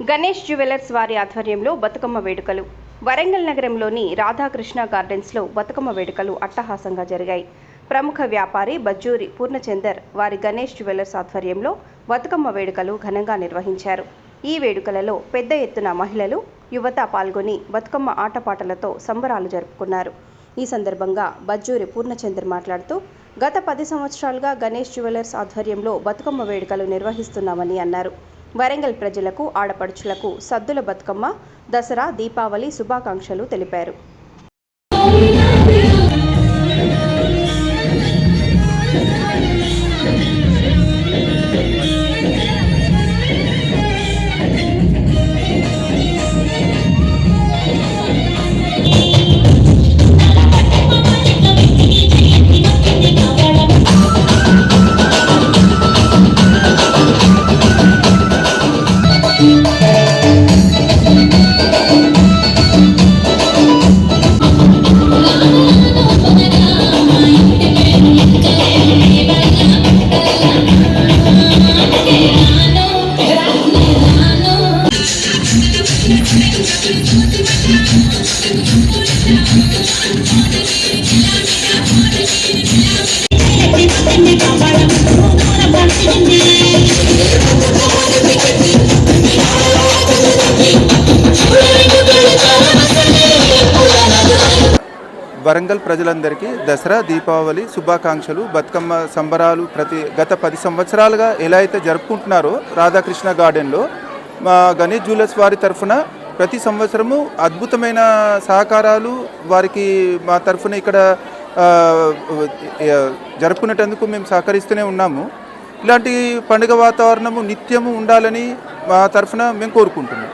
Ganesh jewellers వారి ఆధ్వర్యంలో బతుకమ్మ వేడుకలు. వరంగల్ నగరంలోని రాధాకృష్ణ గార్డెన్స్లో బతుకమ్మ వేడుకలు అట్టహాసంగా జరిగాయి. ప్రముఖ వ్యాపారి బజ్జూరి పూర్ణచందర్ వారి గణేష్ జ్యువెలర్స్ ఆధ్వర్యంలో బతుకమ్మ వేడుకలు ఘనంగా నిర్వహించారు. ఈ వేడుకలలో పెద్ద ఎత్తున మహిళలు, యువత పాల్గొని బతుకమ్మ ఆటపాటలతో సంబరాలు జరుపుకున్నారు. ఈ సందర్భంగా బజ్జూరి పూర్ణచందర్ మాట్లాడుతూ, గత 10 సంవత్సరాలుగా గణేష్ జ్యువెలర్స్ ఆధ్వర్యంలో బతుకమ్మ వేడుకలు నిర్వహిస్తున్నామని అన్నారు. వరంగల్ ప్రజలకు, ఆడపడుచులకు సద్దుల బతుకమ్మ, దసరా, దీపావళి శుభాకాంక్షలు తెలిపారు. వరంగల్ ప్రజలందరికీ దసరా, దీపావళి శుభాకాంక్షలు. బతుకమ్మ సంబరాలు గత 10 సంవత్సరాలుగా ఎలా అయితే జరుపుకుంటున్నారో రాధాకృష్ణ గార్డెన్లో, మా గణేష్ జ్యువెలర్స్ వారి తరఫున ప్రతి సంవత్సరము అద్భుతమైన సహకారాలు వారికి మా తరఫున ఇక్కడ జరుపుకునేటందుకు మేము సహకరిస్తూనే ఉన్నాము. ఇలాంటి పండుగ వాతావరణము నిత్యము ఉండాలని మా తరఫున మేము కోరుకుంటున్నాం.